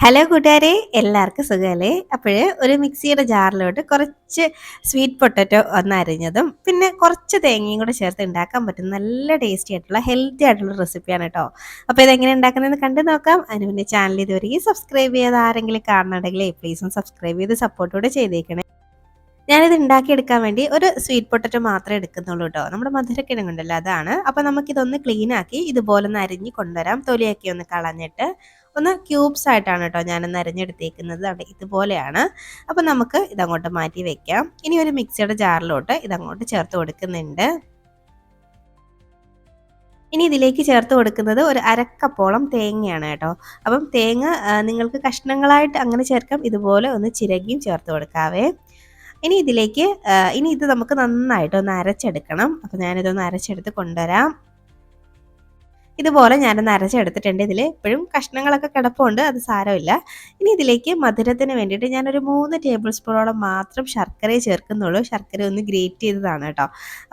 Hello കൂട്ടുകാരെ, എല്ലാവർക്കും സുഖമല്ലേ? അപ്പോഴ് ഒരു മിക്സിയുടെ ജാറിലോട്ട് കുറച്ച് സ്വീറ്റ് പൊട്ടറ്റോ ഒന്ന് അരിഞ്ഞതും പിന്നെ കുറച്ച് തേങ്ങയും കൂടെ ചേർത്ത് ഉണ്ടാക്കാൻ പറ്റും നല്ല ടേസ്റ്റി ആയിട്ടുള്ള ഹെൽത്തി ആയിട്ടുള്ള റെസിപ്പിയാണ് കേട്ടോ. അപ്പോൾ ഇതെങ്ങനെ ഉണ്ടാക്കുന്നതെന്ന് കണ്ടു നോക്കാം. അതിന് പിന്നെ ചാനൽ ഇതുവരെ സബ്സ്ക്രൈബ് ചെയ്ത് ആരെങ്കിലും കാണുന്നുണ്ടെങ്കിൽ പ്ലീസും സബ്സ്ക്രൈബ് ചെയ്ത് സപ്പോർട്ടോടെ ചെയ്തേക്കണേ. ഞാനിത് ഉണ്ടാക്കിയെടുക്കാൻ വേണ്ടി ഒരു സ്വീറ്റ് പൊട്ടറ്റോ മാത്രമേ എടുക്കുന്നുള്ളൂ കേട്ടോ. നമ്മുടെ മധുരക്കിഴങ്ങുണ്ടല്ലോ അതാണ്. അപ്പോൾ നമുക്കിതൊന്ന് ക്ലീൻ ആക്കി ഇതുപോലെ ഒന്ന് അരിഞ്ഞ് കൊണ്ടുവരാം. തൊലിയൊക്കെ ഒന്ന് കളഞ്ഞിട്ട് ഒന്ന് ക്യൂബ്സ് ആയിട്ടാണ് കേട്ടോ ഞാനൊന്ന് അരിഞ്ഞെടുത്തേക്കുന്നത്. അവിടെ ഇതുപോലെയാണ്. അപ്പോൾ നമുക്ക് ഇതങ്ങോട്ട് മാറ്റി വെക്കാം. ഇനി ഒരു മിക്സിയുടെ ജാറിലോട്ട് ഇതങ്ങോട്ട് ചേർത്ത് കൊടുക്കുന്നുണ്ട്. ഇനി ഇതിലേക്ക് ചേർത്ത് കൊടുക്കുന്നത് ഒരു അരക്കപ്പോളം തേങ്ങയാണ് കേട്ടോ. അപ്പം തേങ്ങ നിങ്ങൾക്ക് കഷ്ണങ്ങളായിട്ട് അങ്ങനെ ചേർക്കാം. ഇതുപോലെ ഒന്ന് ചിരകിയും ചേർത്ത് കൊടുക്കാവേ. ഇനി ഇതിലേക്ക് ഇനി ഇത് നമുക്ക് നന്നായിട്ട് ഒന്ന് അരച്ചെടുക്കണം. അപ്പോൾ ഞാനിതൊന്ന് അരച്ചെടുത്ത് കൊണ്ടുവരാം. ഇതുപോലെ ഞാനൊന്ന് അരച്ചെടുത്തിട്ടുണ്ട്. ഇതിൽ ഇപ്പോഴും കഷ്ണങ്ങളൊക്കെ കിടപ്പുണ്ട്, അത് സാരമില്ല. ഇനി ഇതിലേക്ക് മധുരത്തിന് വേണ്ടിയിട്ട് ഞാനൊരു 3 ടേബിൾ സ്പൂണോളം മാത്രം ശർക്കരയെ ചേർക്കുന്നുള്ളൂ. ശർക്കര ഒന്ന് ഗ്രേറ്റ് ചെയ്തതാണ് കേട്ടോ.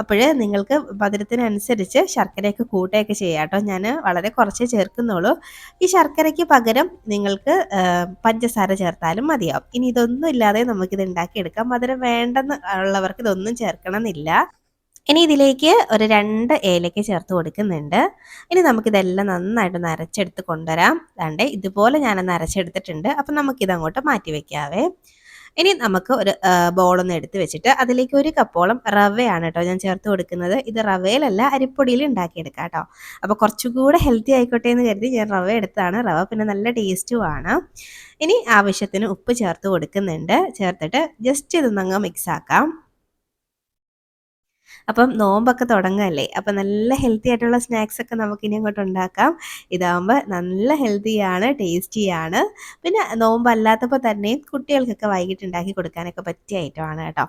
അപ്പോൾ നിങ്ങൾക്ക് മധുരത്തിനനുസരിച്ച് ശർക്കരയൊക്കെ കൂട്ടുകയൊക്കെ ചെയ്യാം കേട്ടോ. ഞാൻ വളരെ കുറച്ചേ ചേർക്കുന്നുള്ളൂ. ഈ ശർക്കരയ്ക്ക് പകരം നിങ്ങൾക്ക് പഞ്ചസാര ചേർത്താലും മതിയാവും. ഇനി ഇതൊന്നും ഇല്ലാതെ നമുക്കിത് ഉണ്ടാക്കിയെടുക്കാം. മധുരം വേണ്ടെന്ന് ഉള്ളവർക്ക് ഇതൊന്നും ചേർക്കണമെന്നില്ല. ഇനി ഇതിലേക്ക് ഒരു 2 ഏലക്ക ചേർത്ത് കൊടുക്കുന്നുണ്ട്. ഇനി നമുക്കിതെല്ലാം നന്നായിട്ടൊന്ന് അരച്ചെടുത്ത് കൊണ്ടുവരാം. ദാണ്ടേ ഇതുപോലെ ഞാനൊന്ന് അരച്ചെടുത്തിട്ടുണ്ട്. അപ്പം നമുക്കിതങ്ങോട്ട് മാറ്റി വെക്കാവേ. ഇനി നമുക്ക് ഒരു ബോളൊന്ന് എടുത്ത് വെച്ചിട്ട് അതിലേക്ക് 1 കപ്പോളം റവയാണ് കേട്ടോ ഞാൻ ചേർത്ത് കൊടുക്കുന്നത്. ഇത് റവയിലല്ല അരിപ്പൊടിയിൽ ഉണ്ടാക്കിയെടുക്കാം കേട്ടോ. അപ്പോൾ കുറച്ചുകൂടെ ഹെൽത്തി ആയിക്കോട്ടെ എന്ന് കരുതി ഞാൻ റവ എടുത്താണ്. റവ പിന്നെ നല്ല ടേസ്റ്റുമാണ്. ഇനി ആവശ്യത്തിന് ഉപ്പ് ചേർത്ത് കൊടുക്കുന്നുണ്ട്. ചേർത്തിട്ട് ജസ്റ്റ് ഇതൊന്നങ്ങ് മിക്സ് ആക്കാം. അപ്പം നോമ്പൊക്കെ തുടങ്ങല്ലേ, അപ്പം നല്ല ഹെൽത്തി ആയിട്ടുള്ള സ്നാക്സ് ഒക്കെ നമുക്കിനി അങ്ങോട്ട് ഉണ്ടാക്കാം. ഇതാകുമ്പോൾ നല്ല ഹെൽത്തിയാണ്, ടേസ്റ്റിയാണ്. പിന്നെ നോമ്പല്ലാത്തപ്പോൾ തന്നെയും കുട്ടികൾക്കൊക്കെ വൈകിട്ട് ഉണ്ടാക്കി കൊടുക്കാനൊക്കെ പറ്റിയ ഐറ്റമാണ് കേട്ടോ.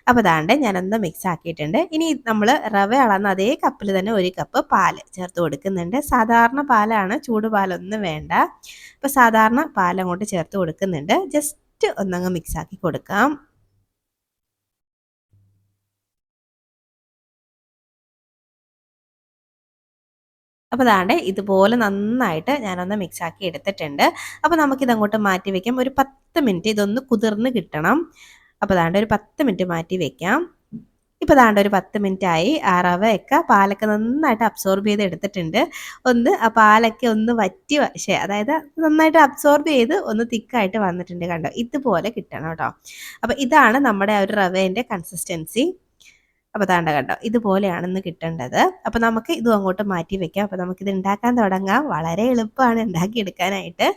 അപ്പോൾ അതാണ്ട് ഞാനൊന്ന് മിക്സ് ആക്കിയിട്ടുണ്ട്. ഇനി നമ്മൾ റവ അളന്ന അതേ കപ്പിൽ തന്നെ 1 കപ്പ് പാല് ചേർത്ത് കൊടുക്കുന്നുണ്ട്. സാധാരണ പാലാണ്, ചൂട് പാലൊന്നും വേണ്ട. അപ്പോൾ സാധാരണ പാലങ്ങോട്ട് ചേർത്ത് കൊടുക്കുന്നുണ്ട്. ജസ്റ്റ് ഒന്നങ്ങ് മിക്സ് ആക്കി കൊടുക്കാം. അപ്പോൾ ദാണ്ടെ ഇതുപോലെ നന്നായിട്ട് ഞാനൊന്ന് മിക്സ് ആക്കി എടുത്തിട്ടുണ്ട്. അപ്പോൾ നമുക്കിതങ്ങോട്ട് മാറ്റി വെക്കാം. ഒരു 10 മിനിറ്റ് ഇതൊന്ന് കുതിർന്ന് കിട്ടണം. അപ്പോൾ ദാണ്ടെ ഒരു 10 മിനിറ്റ് മാറ്റി വെക്കാം. ഇപ്പോൾ ദാണ്ടെ ഒരു 10 മിനിറ്റായി. ആ റവയൊക്കെ പാലൊക്കെ നന്നായിട്ട് അബ്സോർബ് ചെയ്ത് എടുത്തിട്ടുണ്ട്. ഒന്ന് ആ പാലൊക്കെ ഒന്ന് വറ്റി അതായത് നന്നായിട്ട് അബ്സോർബ് ചെയ്ത് ഒന്ന് തിക്കായിട്ട് വന്നിട്ടുണ്ട് കണ്ടോ. ഇതുപോലെ കിട്ടണം കേട്ടോ. അപ്പോൾ ഇതാണ് നമ്മുടെ ആ ഒരു റവേൻ്റെ കൺസിസ്റ്റൻസി. അപ്പോൾ ദാണ്ട കണ്ടോ ഇതുപോലെയാണെന്ന് കിട്ടേണ്ടത്. അപ്പോൾ നമുക്ക് ഇതും അങ്ങോട്ട് മാറ്റി വെക്കാം. അപ്പോൾ നമുക്കിത് ഉണ്ടാക്കാൻ തുടങ്ങാം. വളരെ എളുപ്പമാണ് ഉണ്ടാക്കിയെടുക്കാനായിട്ട്.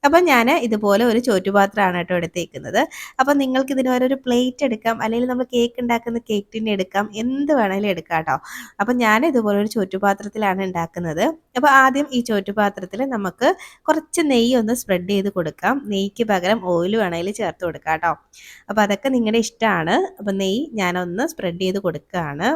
അപ്പം ഞാൻ ഇതുപോലെ ഒരു ചോറ്റുപാത്രമാണ് കേട്ടോ എടുത്തേക്കുന്നത്. അപ്പം നിങ്ങൾക്ക് ഇതിന് ഒരു പ്ലേറ്റ് എടുക്കാം, അല്ലെങ്കിൽ നമ്മൾ കേക്ക് ഉണ്ടാക്കുന്ന കേക്ക് ടിൻ എടുക്കാം, എന്ത് വേണമെങ്കിലും എടുക്കാം കേട്ടോ. അപ്പം ഞാൻ ഇതുപോലെ ഒരു ചോറ്റുപാത്രത്തിലാണ് ഉണ്ടാക്കുന്നത്. അപ്പോൾ ആദ്യം ഈ ചോറ്റുപാത്രത്തിൽ നമുക്ക് കുറച്ച് നെയ്യ് ഒന്ന് സ്പ്രെഡ് ചെയ്ത് കൊടുക്കാം. നെയ്യ്ക്ക് പകരം ഓയിൽ വേണമെങ്കിൽ ചേർത്ത് കൊടുക്കാം കേട്ടോ. അപ്പോൾ അതൊക്കെ നിങ്ങളുടെ ഇഷ്ടമാണ്. അപ്പോൾ നെയ്യ് ഞാനൊന്ന് സ്പ്രെഡ് ചെയ്ത് കൊടുക്കുകയാണ്.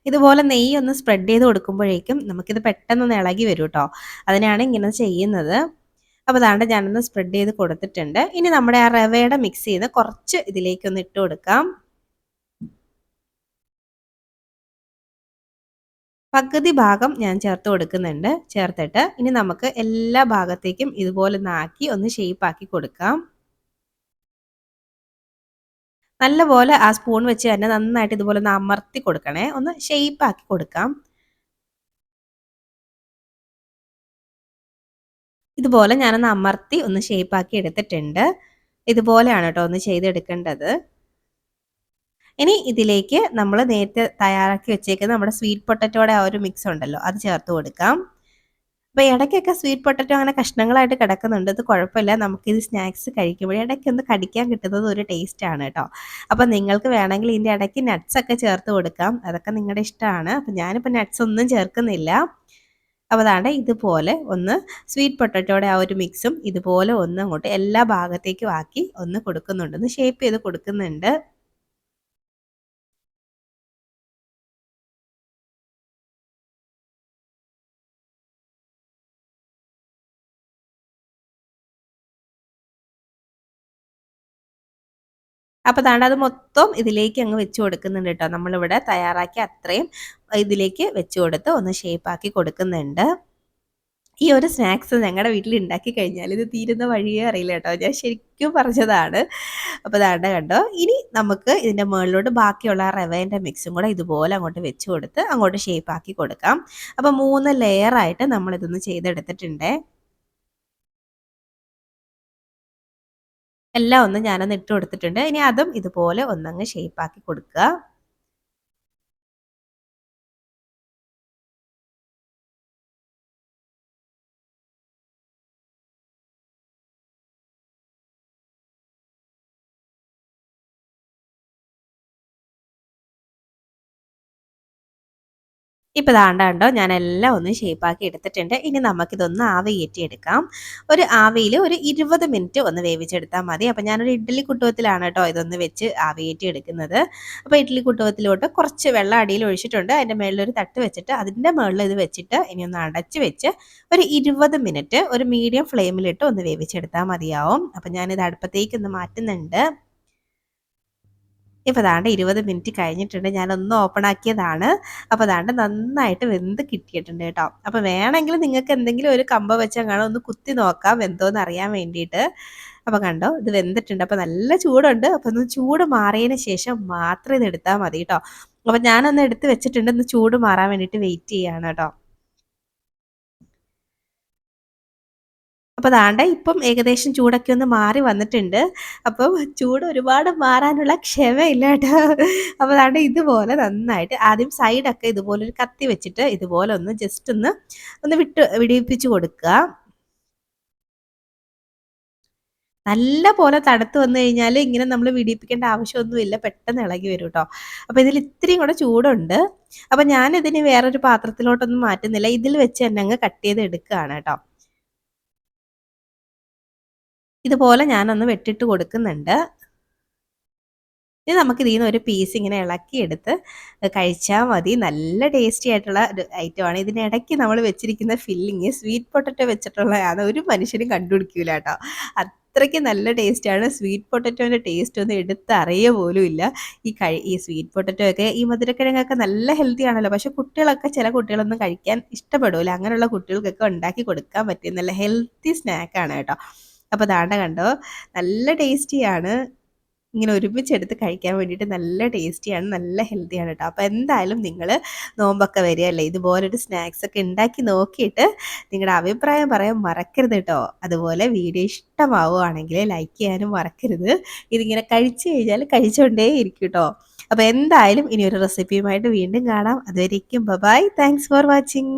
ഇതുപോലെ നെയ്യ് ഒന്ന് സ്പ്രെഡ് ചെയ്ത് കൊടുക്കുമ്പോഴേക്കും നമുക്കിത് പെട്ടെന്ന് ഇളകി വരും കേട്ടോ. അതിനാണ് ഇങ്ങനെ ചെയ്യുന്നത്. അപ്പോൾ അതാണ്ട് ഞാനൊന്ന് സ്പ്രെഡ് ചെയ്ത് കൊടുത്തിട്ടുണ്ട്. ഇനി നമ്മുടെ ആ റവയുടെ മിക്സ് ചെയ്ത് കുറച്ച് ഇതിലേക്കൊന്ന് ഇട്ട് കൊടുക്കാം. പകുതി ഭാഗം ഞാൻ ചേർത്ത് കൊടുക്കുന്നുണ്ട്. ചേർത്തിട്ട് ഇനി നമുക്ക് എല്ലാ ഭാഗത്തേക്കും ഇതുപോലെ ഒന്ന് ആക്കി ഒന്ന് ഷേപ്പ് ആക്കി കൊടുക്കാം. നല്ലപോലെ ആ സ്പൂൺ വെച്ച് തന്നെ നന്നായിട്ട് ഇതുപോലെ ഒന്ന് അമർത്തി കൊടുക്കണേ. ഒന്ന് ഷേപ്പ് ആക്കി കൊടുക്കാം. ഇതുപോലെ ഞാനൊന്ന് അമർത്തി ഒന്ന് ഷേപ്പ് ആക്കി എടുത്തിട്ടുണ്ട്. ഇതുപോലെയാണ് കേട്ടോ ഒന്ന് ചെയ്തെടുക്കേണ്ടത്. ഇനി ഇതിലേക്ക് നമ്മൾ നേരത്തെ തയ്യാറാക്കി വെച്ചേക്കുന്ന നമ്മുടെ സ്വീറ്റ് പൊട്ടറ്റോയുടെ ആ ഒരു മിക്സ് ഉണ്ടല്ലോ അത് ചേർത്ത് കൊടുക്കാം. അപ്പോൾ ഇടയ്ക്കൊക്കെ സ്വീറ്റ് പൊട്ടറ്റോ അങ്ങനെ കഷ്ണങ്ങളായിട്ട് കിടക്കുന്നുണ്ട്. അത് കുഴപ്പമില്ല. നമുക്കിത് സ്നാക്സ് കഴിക്കുമ്പോൾ ഇടയ്ക്കൊന്ന് കടിക്കാൻ കിട്ടുന്നത് ഒരു ടേസ്റ്റാണ് കേട്ടോ. അപ്പോൾ നിങ്ങൾക്ക് വേണമെങ്കിൽ ഇതിൻ്റെ ഇടയ്ക്ക് നട്ട്സ് ഒക്കെ ചേർത്ത് കൊടുക്കാം. അതൊക്കെ നിങ്ങളുടെ ഇഷ്ടമാണ്. അപ്പോൾ ഞാനിപ്പോൾ നട്ട്സ് ഒന്നും ചേർക്കുന്നില്ല. അപ്പോൾ അതാണ്ട് ഇതുപോലെ ഒന്ന് സ്വീറ്റ് പൊട്ടറ്റോയുടെ ആ ഒരു മിക്സും ഇതുപോലെ ഒന്ന് അങ്ങോട്ട് എല്ലാ ഭാഗത്തേക്കും ആക്കി ഒന്ന് കൊടുക്കുന്നുണ്ട്. ഒന്ന് ഷേപ്പ് ചെയ്ത് കൊടുക്കുന്നുണ്ട്. അപ്പോൾ ദാണ്ടെ അത് മൊത്തം ഇതിലേക്ക് അങ്ങ് വെച്ച് കൊടുക്കുന്നുണ്ട് കേട്ടോ. നമ്മളിവിടെ തയ്യാറാക്കി അത്രയും ഇതിലേക്ക് വെച്ച് കൊടുത്ത് ഒന്ന് ഷേപ്പാക്കി കൊടുക്കുന്നുണ്ട്. ഈ ഒരു സ്നാക്സ് ഞങ്ങളുടെ വീട്ടിൽ ഉണ്ടാക്കി കഴിഞ്ഞാൽ ഇത് തീരുന്ന വഴിയേ അറിയില്ല കേട്ടോ. ഞാൻ ശരിക്കും പറഞ്ഞതാണ്. അപ്പോൾ ദാണ്ടെ കണ്ടോ. ഇനി നമുക്ക് ഇതിൻ്റെ മുകളിലോട്ട് ബാക്കിയുള്ള ആ റവേൻ്റെ മിക്സും കൂടെ ഇതുപോലെ അങ്ങോട്ട് വെച്ച് കൊടുത്ത് അങ്ങോട്ട് ഷേപ്പാക്കി കൊടുക്കാം. അപ്പോൾ 3 ലെയറായിട്ട് നമ്മളിതൊന്ന് ചെയ്തെടുത്തിട്ടുണ്ടേ. എല്ലാം ഒന്ന് ഞാനൊന്ന് ഇട്ട് കൊടുത്തിട്ടുണ്ട്. ഇനി അതും ഇതുപോലെ ഒന്നങ്ങ് ഷേപ്പാക്കി കൊടുക്കുക. ഇപ്പോൾ ദാണ്ടെ കണ്ടോ ഞാനെല്ലാം ഒന്ന് ഷേപ്പാക്കി എടുത്തിട്ടുണ്ട്. ഇനി നമുക്കിതൊന്ന് ആവി കയറ്റിയെടുക്കാം. ഒരു ആവിയിൽ ഒരു 20 മിനിറ്റ് ഒന്ന് വേവിച്ചെടുത്താൽ മതി. അപ്പോൾ ഞാനൊരു ഇഡ്ഡലി കുട്ടുവത്തിലാണ് കേട്ടോ ഇതൊന്ന് വെച്ച് ആവി കയറ്റി എടുക്കുന്നത്. അപ്പോൾ ഇഡ്ഡലി കുട്ടുവത്തിലോട്ട് കുറച്ച് വെള്ളം അടിയിൽ ഒഴിച്ചിട്ടുണ്ട്. അതിൻ്റെ മേളിലൊരു തട്ട് വെച്ചിട്ട് അതിൻ്റെ മേളിൽ ഇത് വെച്ചിട്ട് ഇനി ഒന്ന് അടച്ച് വെച്ച് ഒരു 20 മിനിറ്റ് ഒരു മീഡിയം ഫ്ലെയിമിലിട്ട് ഒന്ന് വേവിച്ചെടുത്താൽ മതിയാവും. അപ്പോൾ ഞാനിത് അടുപ്പത്തേക്ക് ഒന്ന് മാറ്റുന്നുണ്ട്. ഇപ്പോൾ ദാണ്ടെ 20 മിനിറ്റ് കഴിഞ്ഞിട്ടുണ്ട്. ഞാനൊന്ന് ഓപ്പൺ ആക്കിയതാണ്. അപ്പോൾ ദാണ്ടെ നന്നായിട്ട് വെന്ത് കിട്ടിയിട്ടുണ്ട് കേട്ടോ. അപ്പോൾ വേണമെങ്കിൽ നിങ്ങൾക്ക് എന്തെങ്കിലും ഒരു കമ്പ് വെച്ചങ്ങാനും ഒന്ന് കുത്തി നോക്കാം വെന്തോന്ന് അറിയാൻ വേണ്ടിയിട്ട്. അപ്പോൾ കണ്ടോ ഇത് വെന്തിട്ടുണ്ട്. അപ്പോൾ നല്ല ചൂടുണ്ട്. അപ്പോൾ ഒന്ന് ചൂട് മാറിയതിന് ശേഷം മാത്രം ഇത് എടുത്താൽ മതി കേട്ടോ. അപ്പോൾ ഞാനൊന്ന് എടുത്ത് വെച്ചിട്ടുണ്ട്. ഒന്ന് ചൂട് മാറാൻ വേണ്ടിയിട്ട് വെയിറ്റ് ചെയ്യാണ് കേട്ടോ. അപ്പോൾ ദാണ്ടെ ഇപ്പം ഏകദേശം ചൂടൊക്കെ ഒന്ന് മാറി വന്നിട്ടുണ്ട്. അപ്പം ചൂട് ഒരുപാട് മാറാനുള്ള ക്ഷമയില്ല കേട്ടോ. അപ്പോൾ ദാണ്ടെ ഇതുപോലെ നന്നായിട്ട് ആദ്യം സൈഡൊക്കെ ഇതുപോലെ ഒരു കത്തി വെച്ചിട്ട് ഇതുപോലെ ഒന്ന് ജസ്റ്റ് ഒന്ന് വിടിയിപ്പിച്ച് കൊടുക്കുക. നല്ല പോലെ തണുത്ത് വന്നു കഴിഞ്ഞാൽ ഇങ്ങനെ നമ്മൾ വിടിയിപ്പിക്കേണ്ട ആവശ്യമൊന്നുമില്ല. പെട്ടെന്ന് ഇളകി വരും കേട്ടോ. അപ്പോൾ ഇതിൽ ഇത്തിരിയും കൂടെ ചൂടുണ്ട്. അപ്പോൾ ഞാനിതിന് വേറൊരു പാത്രത്തിലോട്ടൊന്നും മാറ്റുന്നില്ല. ഇതിൽ വെച്ച് തന്നെ അങ്ങ് കട്ട് ചെയ്ത് എടുക്കുകയാണ് കേട്ടോ. ഇതുപോലെ ഞാനൊന്ന് വെട്ടിട്ട് കൊടുക്കുന്നുണ്ട്. ഇനി നമുക്ക് ഇതിൽ നിന്ന് ഒരു പീസ് ഇങ്ങനെ ഇളക്കിയെടുത്ത് കഴിച്ചാൽ മതി. നല്ല ടേസ്റ്റി ആയിട്ടുള്ള ഒരു ഐറ്റമാണ്. ഇതിനിടയ്ക്ക് നമ്മൾ വെച്ചിരിക്കുന്ന ഫില്ലിങ് സ്വീറ്റ് പൊട്ടറ്റോ വെച്ചിട്ടുള്ളതാണ്. ഒരു മനുഷ്യനും കണ്ടുപിടിക്കില്ല കേട്ടോ. അത്രയ്ക്ക് നല്ല ടേസ്റ്റാണ്. സ്വീറ്റ് പൊട്ടറ്റോൻ്റെ ടേസ്റ്റ് ഒന്നും എടുത്തറിയുക പോലും ഇല്ല. ഈ സ്വീറ്റ് പൊട്ടറ്റോ ഒക്കെ ഈ മധുരക്കിഴങ്ങൊക്കെ നല്ല ഹെൽത്തി ആണല്ലോ. പക്ഷെ കുട്ടികളൊക്കെ ചില കുട്ടികളൊന്നും കഴിക്കാൻ ഇഷ്ടപ്പെടില്ല. അങ്ങനെയുള്ള കുട്ടികൾക്കൊക്കെ ഉണ്ടാക്കി കൊടുക്കാൻ പറ്റിയ നല്ല ഹെൽത്തി സ്നാക്കാണ് കേട്ടോ. അപ്പോൾ ദാണ്ടെ കണ്ടോ നല്ല ടേസ്റ്റിയാണ്. ഇങ്ങനെ ഒരുമിച്ചെടുത്ത് കഴിക്കാൻ വേണ്ടിയിട്ട് നല്ല ടേസ്റ്റിയാണ്, നല്ല ഹെൽത്തിയാണ് കേട്ടോ. അപ്പോൾ എന്തായാലും നിങ്ങൾ നോമ്പൊക്കെ വരികയല്ലേ, ഇതുപോലൊരു സ്നാക്സ് ഒക്കെ ഉണ്ടാക്കി നോക്കിയിട്ട് നിങ്ങളുടെ അഭിപ്രായം പറയാൻ മറക്കരുത് കേട്ടോ. അതുപോലെ വീഡിയോ ഇഷ്ടമാവുകയാണെങ്കിൽ ലൈക്ക് ചെയ്യാനും മറക്കരുത്. ഇതിങ്ങനെ കഴിച്ചു കഴിഞ്ഞാൽ കഴിച്ചുകൊണ്ടേ ഇരിക്കും കേട്ടോ. അപ്പോൾ എന്തായാലും ഇനി ഒരു റെസിപ്പിയുമായിട്ട് വീണ്ടും കാണാം. അതുവരേക്കും ബൈ. Thanks for watching.